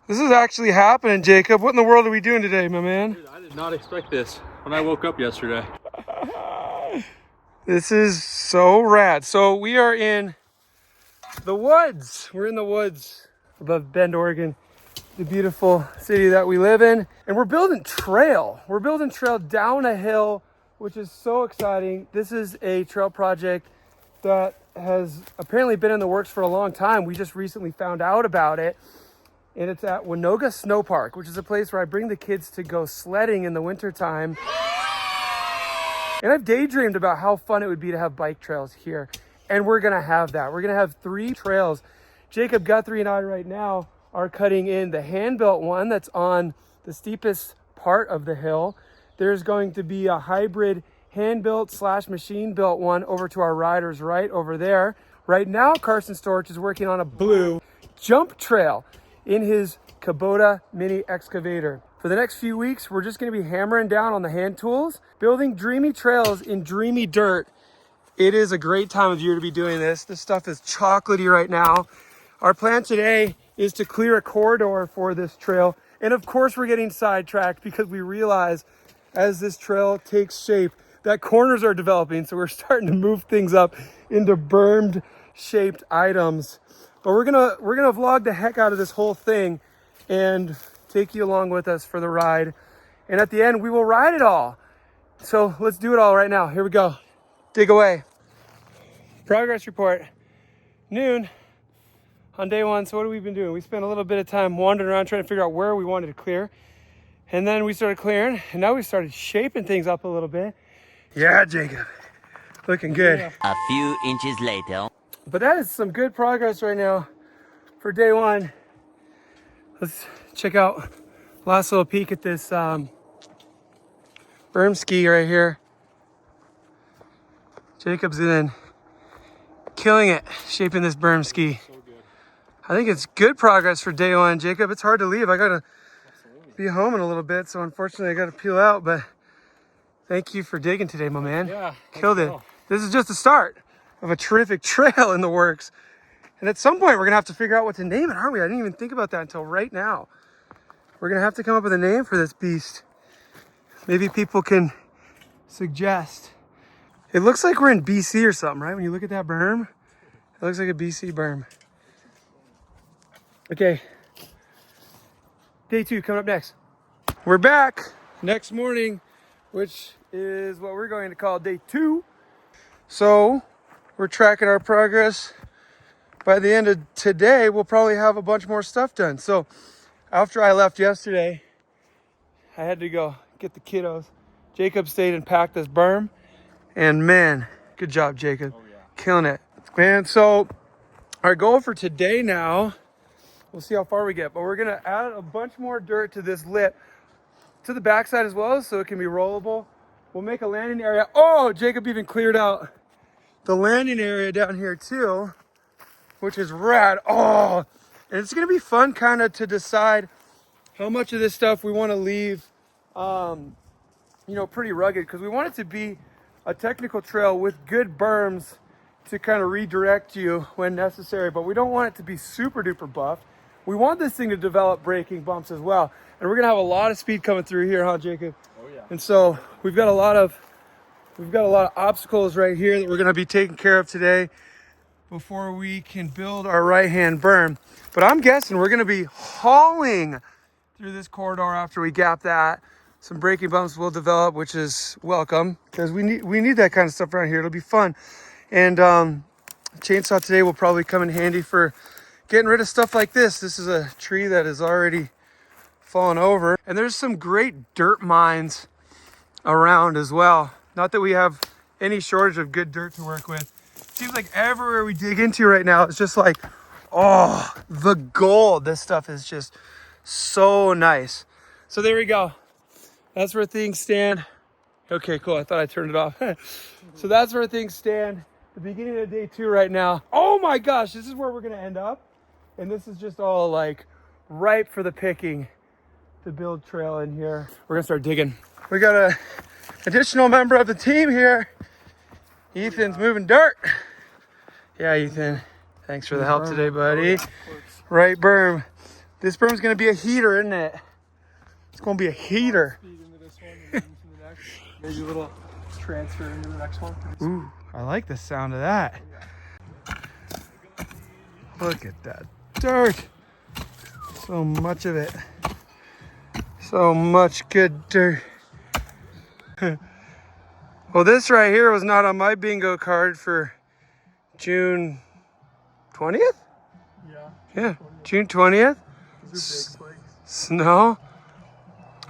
This is actually happening, Jacob. What in the world are we doing today, my man? Dude, I did not expect this when I woke up yesterday. This is so rad. So we are in the woods. We're in the woods above Bend, Oregon, the beautiful city that we live in. And we're building trail. We're building trail down a hill, which is so exciting. This is a trail project that has apparently been in the works for a long time. We just recently found out about it. And it's at Wanoga Snow Park, which is a place where I bring the kids to go sledding in the wintertime. And I've daydreamed about how fun it would be to have bike trails here. And we're gonna have that. We're gonna have 3 trails. Jacob Guthrie and I right now are cutting in the hand-built one that's on the steepest part of the hill. There's going to be a hybrid hand-built / machine-built one over to our riders right over there. Right now, Carson Storch is working on a blue jump trail in his COTA mini excavator. For the next few weeks, we're just gonna be hammering down on the hand tools, building dreamy trails in dreamy dirt. It is a great time of year to be doing this. This stuff is chocolatey right now. Our plan today is to clear a corridor for this trail. And of course, we're getting sidetracked because we realize as this trail takes shape, that corners are developing. So we're starting to move things up into bermed shaped items. But we're gonna vlog the heck out of this whole thing and take you along with us for the ride. And at the end, we will ride it all. So let's do it all right now. Here we go. Dig away. Progress report. Noon on day 1. So what have we been doing? We spent a little bit of time wandering around trying to figure out where we wanted to clear. And then we started clearing, and now we started shaping things up a little bit. Yeah, Jacob. Looking good. Yeah. A few inches later. But that is some good progress right now for day 1. Let's check out last little peek at this berm ski right here. Jacob's in killing it, shaping this berm ski. So good. I think it's good progress for day 1, Jacob. It's hard to leave. I gotta be home in a little bit, so unfortunately I gotta peel out, but thank you for digging today, my man. Yeah. Killed it. This is just the start of a terrific trail in the works. And at some point we're gonna have to figure out what to name it, aren't we? I didn't even think about that until right now. We're gonna have to come up with a name for this beast. Maybe people can suggest. It looks like we're in BC or something, right? When you look at that berm, it looks like a BC berm. Okay, day 2 coming up next. We're back next morning, which is what we're going to call day 2. So we're tracking our progress. By the end of today, we'll probably have a bunch more stuff done. So after I left yesterday, I had to go get the kiddos. Jacob stayed and packed this berm. And man, good job, Jacob. Oh, yeah. Killing it. Man, so our goal for today now, we'll see how far we get, but we're gonna add a bunch more dirt to this lip, to the backside as well, so it can be rollable. We'll make a landing area. Oh, Jacob even cleared out the landing area down here too, which is rad. Oh, and it's gonna be fun kind of to decide how much of this stuff we wanna leave, pretty rugged, because we want it to be a technical trail with good berms to kind of redirect you when necessary, but we don't want it to be super duper buff. We want this thing to develop braking bumps as well. And we're gonna have a lot of speed coming through here, huh, Jacob? Oh yeah. And so we've got a lot of obstacles right here that we're gonna be taking care of today before we can build our right-hand berm. But I'm guessing we're gonna be hauling through this corridor after we gap that. Some braking bumps will develop, which is welcome, because we need that kind of stuff around here. It'll be fun. And chainsaw today will probably come in handy for getting rid of stuff like this. This is a tree that is already fallen over. And there's some great dirt mines around as well. Not that we have any shortage of good dirt to work with. Seems like everywhere we dig into right now, it's just like, oh, the gold. This stuff is just so nice. So there we go. That's where things stand. Okay, cool. I thought I turned it off. So that's where things stand. The beginning of day 2 right now. Oh my gosh, this is where we're gonna end up. And this is just all like ripe for the picking to build trail in here. We're gonna start digging. We got a additional member of the team here. Ethan's moving dirt. Yeah, Ethan. Thanks for the help today, buddy. Right berm. This berm's gonna be a heater, isn't it? It's gonna be a heater. Speed into this one and into the next. Maybe a little transfer into the next one. Ooh, I like the sound of that. Look at that dirt. So much of it. So much good dirt. Well, this right here was not on my bingo card for June 20th? Yeah. Yeah, June 20th. These are big flakes. Snow.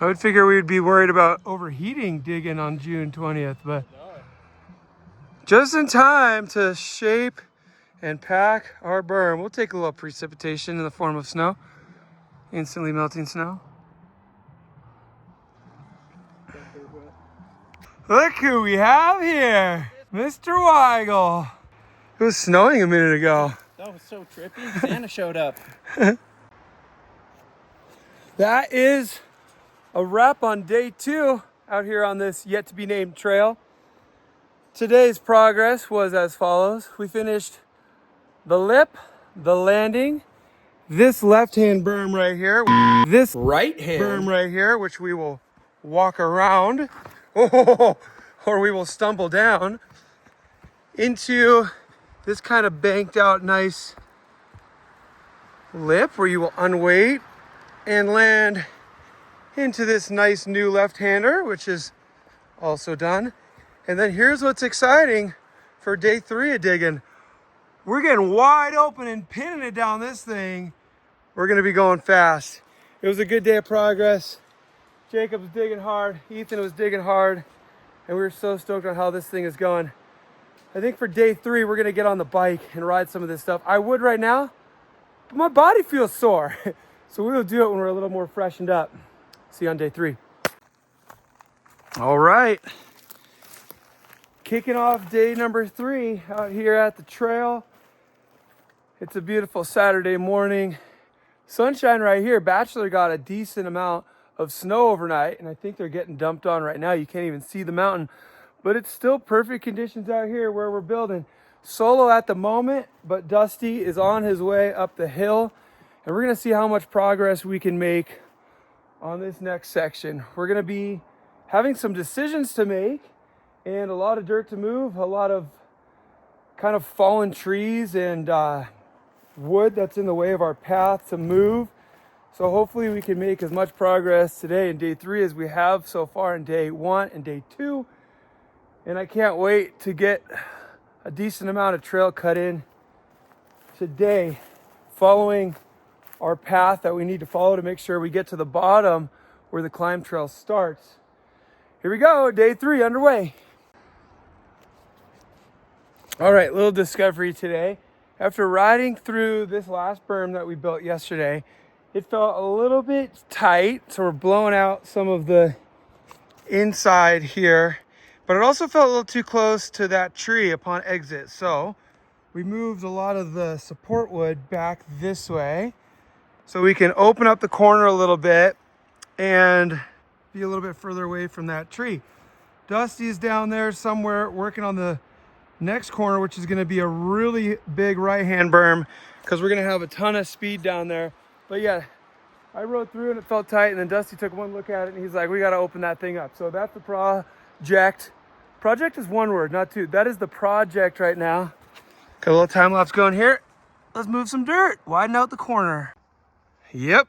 I would figure we'd be worried about overheating digging on June 20th, but just in time to shape and pack our berm. We'll take a little precipitation in the form of snow. Instantly melting snow. Look who we have here. Mr. Wygle. It was snowing a minute ago. That was so trippy. Santa showed up. That is a wrap on day 2 out here on this yet to be named trail. Today's progress was as follows. We finished the lip, the landing, this left-hand berm right here, this right-hand berm right here, which we will walk around, or we will stumble down into this kind of banked out nice lip where you will unweight and land into this nice new left-hander, which is also done. And then here's what's exciting for day 3 of digging. We're getting wide open and pinning it down this thing. We're gonna be going fast. It was a good day of progress. Jacob was digging hard, Ethan was digging hard, and we were so stoked on how this thing is going. I think for day 3, we're gonna get on the bike and ride some of this stuff. I would right now, but my body feels sore. So we will do it when we're a little more freshened up. See you on day 3. All right. Kicking off day number 3 out here at the trail. It's a beautiful Saturday morning. Sunshine right here. Bachelor got a decent amount of snow overnight, and I think they're getting dumped on right now. You can't even see the mountain, but it's still perfect conditions out here where we're building. Solo at the moment, but Dusty is on his way up the hill, and we're gonna see how much progress we can make on this next section. We're gonna be having some decisions to make and a lot of dirt to move, a lot of kind of fallen trees and wood that's in the way of our path to move. So hopefully we can make as much progress today in day 3 as we have so far in day 1 and day 2. And I can't wait to get a decent amount of trail cut in today, following our path that we need to follow to make sure we get to the bottom where the climb trail starts. Here we go, day 3 underway. All right, little discovery today. After riding through this last berm that we built yesterday, it felt a little bit tight, so we're blowing out some of the inside here, but it also felt a little too close to that tree upon exit. So we moved a lot of the support wood back this way so we can open up the corner a little bit and be a little bit further away from that tree. Dusty's down there somewhere working on the next corner, which is going to be a really big right-hand berm because we're going to have a ton of speed down there. But yeah, I rode through and it felt tight, and then Dusty took one look at it and he's like, we got to open that thing up. So that's the project. Project is one word, not two. That is the project right now. Got a little time lapse going here. Let's move some dirt, widen out the corner. Yep.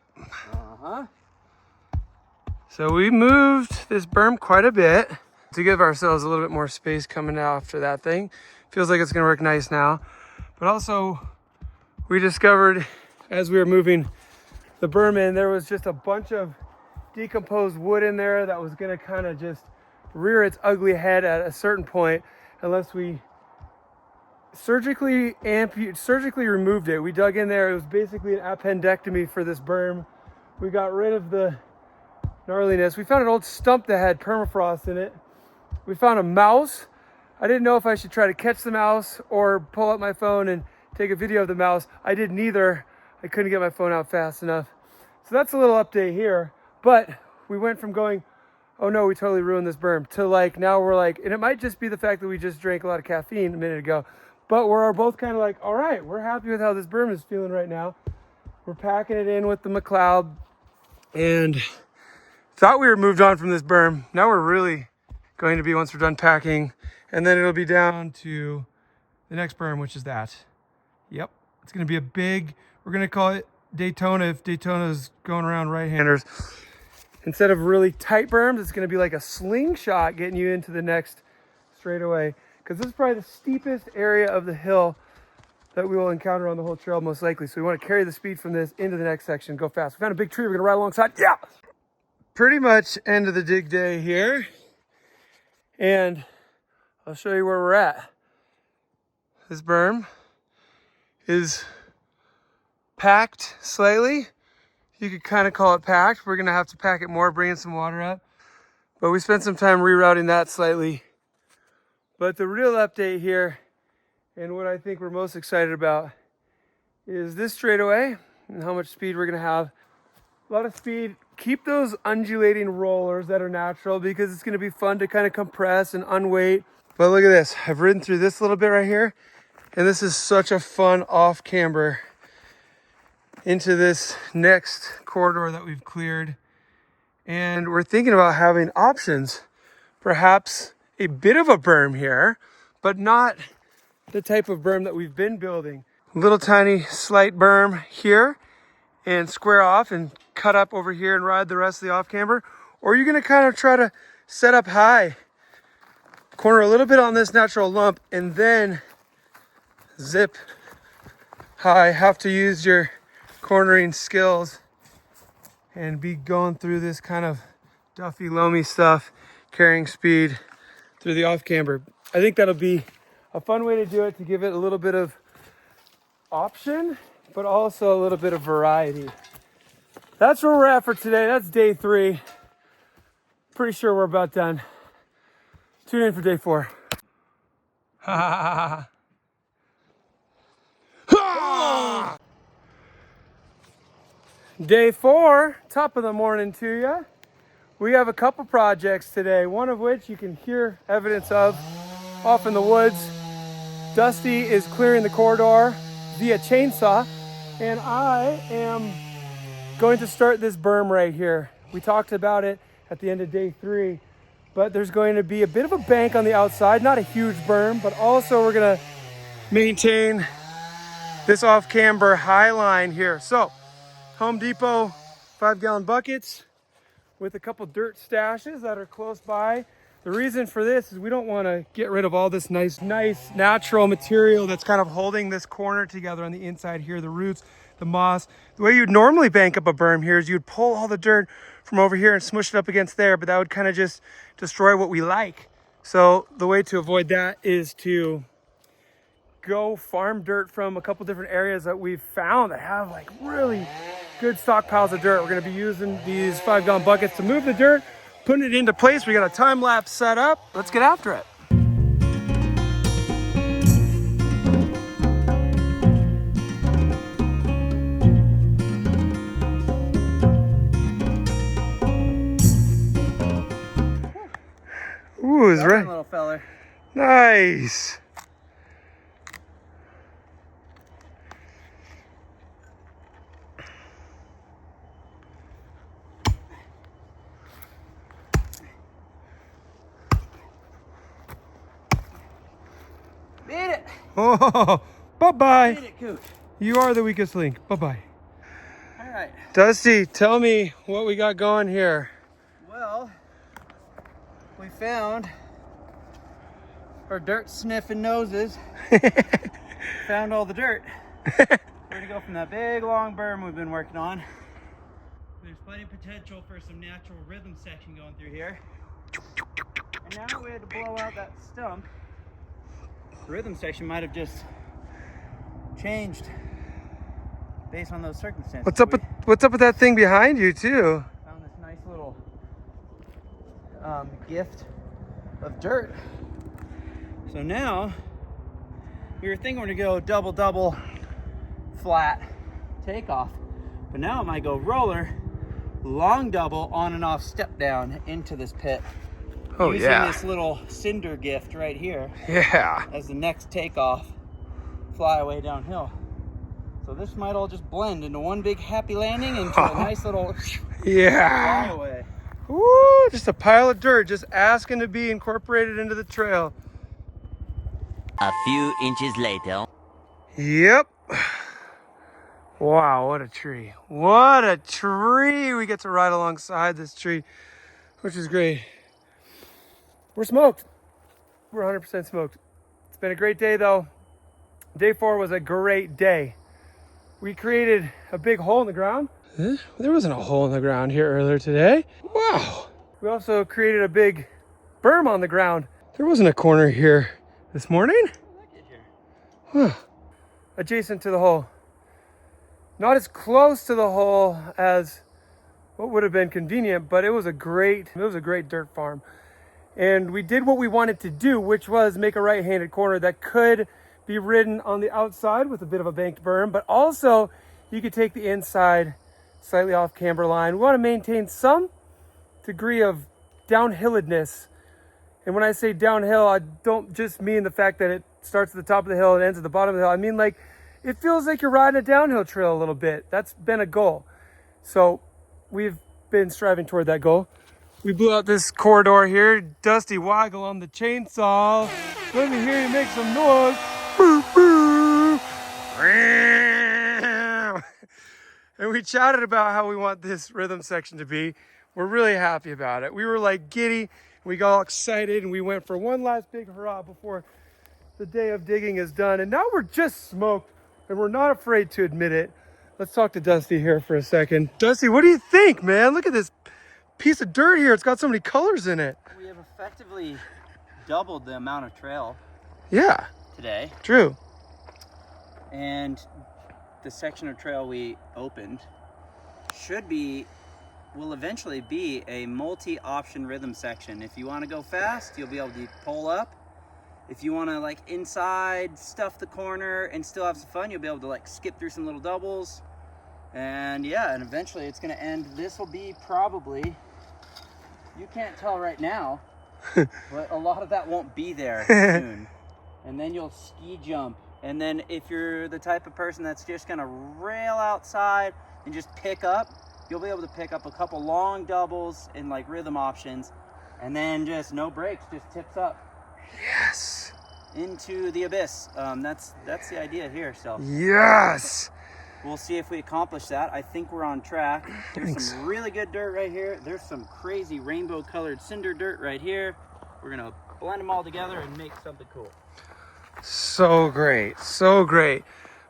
So we moved this berm quite a bit to give ourselves a little bit more space coming out after that thing. Feels like it's gonna work nice now. But also, we discovered as we were moving the berm in, there was just a bunch of decomposed wood in there that was gonna kind of just rear its ugly head at a certain point unless we surgically removed it. We dug in there. It was basically an appendectomy for this berm. We got rid of the gnarliness. We found an old stump that had permafrost in it. We found a mouse. I didn't know if I should try to catch the mouse or pull up my phone and take a video of the mouse. I did neither. I couldn't get my phone out fast enough. So that's a little update here. But we went from going, oh no, we totally ruined this berm, to like, now we're like, and it might just be the fact that we just drank a lot of caffeine a minute ago, but we're both kind of like, all right, we're happy with how this berm is feeling right now. We're packing it in with the McLeod, and thought we were moved on from this berm. Now we're really going to be once we're done packing, and then it'll be down to the next berm, which is that. Yep, it's gonna be a big, we're gonna call it Daytona if Daytona's going around right-handers. Instead of really tight berms, it's gonna be like a slingshot getting you into the next straightaway, because this is probably the steepest area of the hill that we will encounter on the whole trail most likely. So we want to carry the speed from this into the next section, go fast. We found a big tree we're gonna ride alongside. Yeah! Pretty much end of the dig day here. And I'll show you where we're at. This berm is packed slightly. You could kind of call it packed. We're gonna have to pack it more, bring in some water up. But we spent some time rerouting that slightly. But the real update here, and what I think we're most excited about, is this straightaway and how much speed we're gonna have. A lot of speed. Keep those undulating rollers that are natural, because it's gonna be fun to kind of compress and unweight. But look at this. I've ridden through this little bit right here, and this is such a fun off camber into this next corridor that we've cleared. And we're thinking about having options. Perhaps a bit of a berm here, but not the type of berm that we've been building. Little tiny slight berm here, and square off and cut up over here and ride the rest of the off camber. Or you're gonna kind of try to set up high, corner a little bit on this natural lump, and then zip high. Have to use your cornering skills and be going through this kind of duffy, loamy stuff, carrying speed through the off camber. I think that'll be a fun way to do it, to give it a little bit of option, but also a little bit of variety. That's where we're at for today. That's day 3. Pretty sure we're about done. Tune in for day 4. Day 4, top of the morning to you. We have a couple projects today, one of which you can hear evidence of off in the woods. Dusty is clearing the corridor via chainsaw, and I am going to start this berm right here. We talked about it at the end of day 3, but there's going to be a bit of a bank on the outside, not a huge berm, but also we're gonna maintain this off camber high line here. So Home Depot 5-gallon buckets with a couple dirt stashes that are close by. The reason for this is we don't want to get rid of all this nice natural material that's kind of holding this corner together on the inside here, the roots, the moss. The way you'd normally bank up a berm here is you'd pull all the dirt from over here and smush it up against there, but that would kind of just destroy what we like. So the way to avoid that is to go farm dirt from a couple different areas that we've found that have like really good stockpiles of dirt. We're going to be using these 5-gallon buckets to move the dirt, putting it into place. We got a time lapse set up. Let's get after it. Ooh, it's right. Little feller. Nice. Beat it. Oh, bye-bye. Beat it, Coot. You are the weakest link. Bye-bye. All right. Dusty, tell me what we got going here. Well, we found our dirt sniffing noses. Found all the dirt. We're gonna go from that big long berm we've been working on. There's plenty of potential for some natural rhythm section going through here. And now we had to blow out that stump. The rhythm section might have just changed based on those circumstances. What's up with that thing behind you too? Found this nice little gift of dirt. So now we were thinking we're gonna go double flat takeoff, but now it might go roller, long double on and off step down into this pit. Oh, using yeah. this little cinder gift right here Yeah. as the next takeoff, fly away downhill. So this might all just blend into one big happy landing into a nice little Yeah. flyaway. Woo, just a pile of dirt just asking to be incorporated into the trail. A few inches later. Yep. Wow, what a tree. What a tree. We get to ride alongside this tree, which is great. We're smoked. We're 100% smoked. It's been a great day though. Day 4 was a great day. We created a big hole in the ground. There wasn't a hole in the ground here earlier today. Wow. We also created a big berm on the ground. There wasn't a corner here this morning. Huh. Adjacent to the hole. Not as close to the hole as what would have been convenient, but it was a great dirt farm. And we did what we wanted to do, which was make a right-handed corner that could be ridden on the outside with a bit of a banked berm, but also you could take the inside slightly off camber line. We want to maintain some degree of downhilledness. And when I say downhill, I don't just mean the fact that it starts at the top of the hill and ends at the bottom of the hill. I mean, like, it feels like you're riding a downhill trail a little bit. That's been a goal. So we've been striving toward that goal. We blew out this corridor here. Dusty Wygle on the chainsaw. Let me hear you make some noise. Boo, boo. And we chatted about how we want this rhythm section to be. We're really happy about it. We were like giddy. We got all excited and we went for one last big hurrah before the day of digging is done. And now we're just smoked and we're not afraid to admit it. Let's talk to Dusty here for a second. Dusty, what do you think, man? Look at this piece of dirt here. It's got so many colors in it. We have effectively doubled the amount of trail. Yeah. Today. True. And the section of trail we opened will eventually be a multi-option rhythm section. If you want to go fast, you'll be able to pull up. If you want to like inside stuff the corner and still have some fun, you'll be able to like skip through some little doubles. And yeah, and eventually it's going to end. This will be probably, you can't tell right now, but a lot of that won't be there soon. And then you'll ski jump. And then if you're the type of person that's just gonna rail outside and just pick up, you'll be able to pick up a couple long doubles and like rhythm options, and then just no brakes, just tips up. Yes. Into the abyss. That's the idea here. So yes. We'll see if we accomplish that. I think we're on track. There's some really good dirt right here. There's some crazy rainbow colored cinder dirt right here. We're gonna blend them all together and make something cool. So great, so great.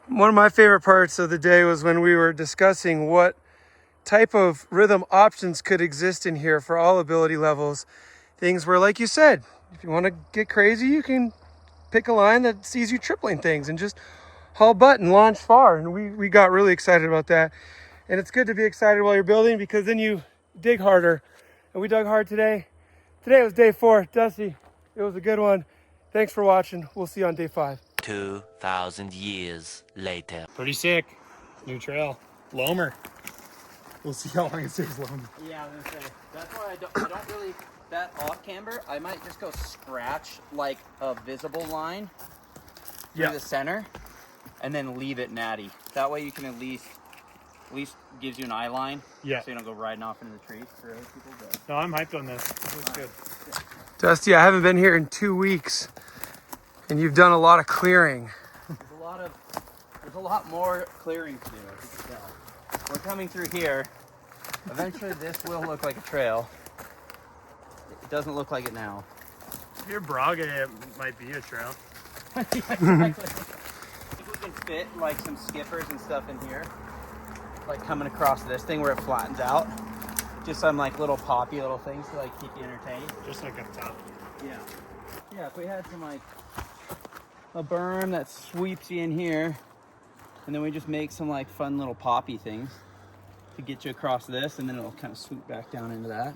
One of my favorite parts of the day was when we were discussing what type of rhythm options could exist in here for all ability levels. Things where, like you said, if you want to get crazy, you can pick a line that sees you tripling things and just haul butt and launch far. And we got really excited about that. And it's good to be excited while you're building, because then you dig harder. And we dug hard today. Today was day 4. Dusty, it was a good one. Thanks for watching. We'll see you on day 5. 2,000 years later. Pretty sick. New trail. Loamer. We'll see how long it stays loamer. Yeah, I was gonna say, that's why I don't really, that off camber, I might just go scratch like a visible line through the center and then leave it natty. That way you can at least gives you an eye line. Yeah. So you don't go riding off into the trees for other people. But No, I'm hyped on this. This looks good. Dusty, I haven't been here in 2 weeks, and you've done a lot of clearing. there's a lot more clearing to do, as you can tell. We're coming through here. Eventually this will look like a trail. It doesn't look like it now. If you're Braga, it might be a trail. Yeah, exactly. I think we can fit like some skippers and stuff in here. Like coming across this thing where it flattens out. Just some like little poppy little things to like keep you entertained. Just like up top. Yeah. Yeah, if we had some like a berm that sweeps you in here, and then we just make some like fun little poppy things to get you across this, and then it'll kind of swoop back down into that.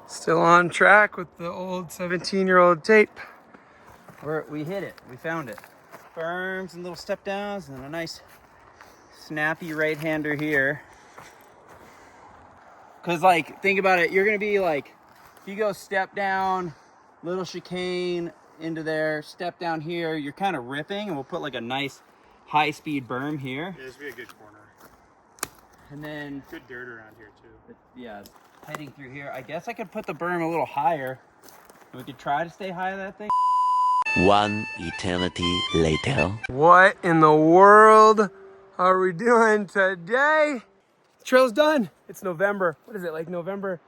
Still on track with the old 17-year-old tape. We hit it. We found it. Berms and little step downs, and a nice snappy right-hander here. Because, like, think about it. You're going to be, like, if you go step down, little chicane into there, step down here, you're kind of ripping, and we'll put, like, a nice high-speed berm here. Yeah, this would be a good corner. And then, Good dirt around here too. yeah, heading through here. I guess I could put the berm a little higher. We could try to stay high on that thing. One eternity later. What in the world are we doing today? Trail's done. It's November. What is it, like November?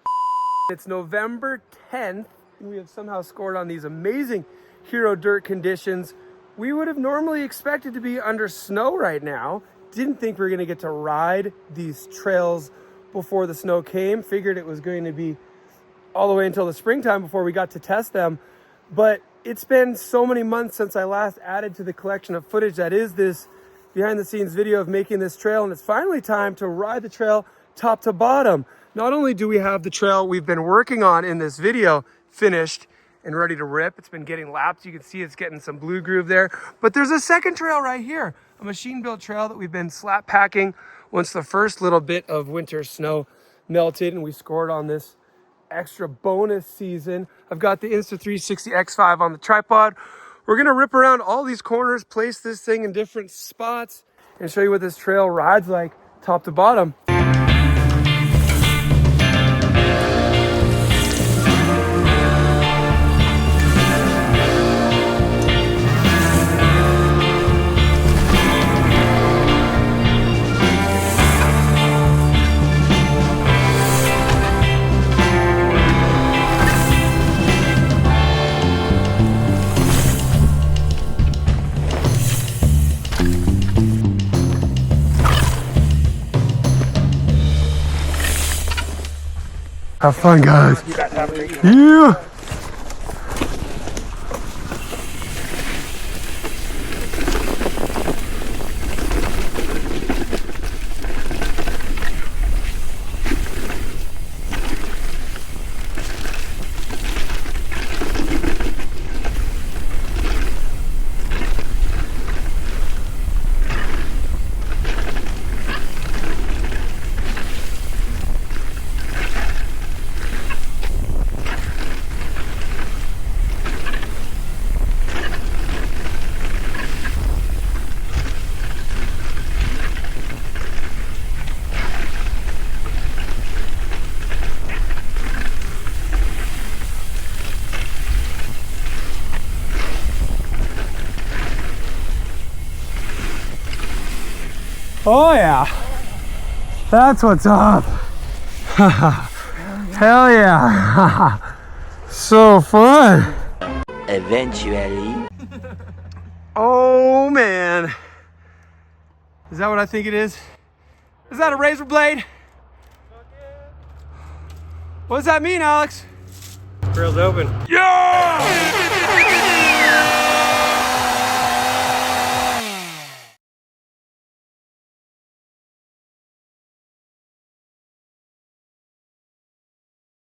It's November 10th, and we have somehow scored on these amazing Hero Dirt conditions. We would have normally expected to be under snow right now. Didn't think we were gonna get to ride these trails before the snow came. Figured it was going to be all the way until the springtime before we got to test them. But it's been so many months since I last added to the collection of footage that is this behind the scenes video of making this trail, and it's finally time to ride the trail top to bottom. Not only do we have the trail we've been working on in this video finished and ready to rip, it's been getting lapped. You can see it's getting some blue groove there, but there's a second trail right here, a machine built trail that we've been slap packing once the first little bit of winter snow melted, and we scored on this extra bonus season. I've got the Insta360 X5 on the tripod. We're gonna rip around all these corners, place this thing in different spots, and show you what this trail rides like top to bottom. Have fun, guys. Yeah. Oh yeah, that's what's up. Hell yeah. So fun. Eventually. Oh man. Is that what I think it is? Is that a razor blade? What does that mean, Alex? Trail's open. Yeah!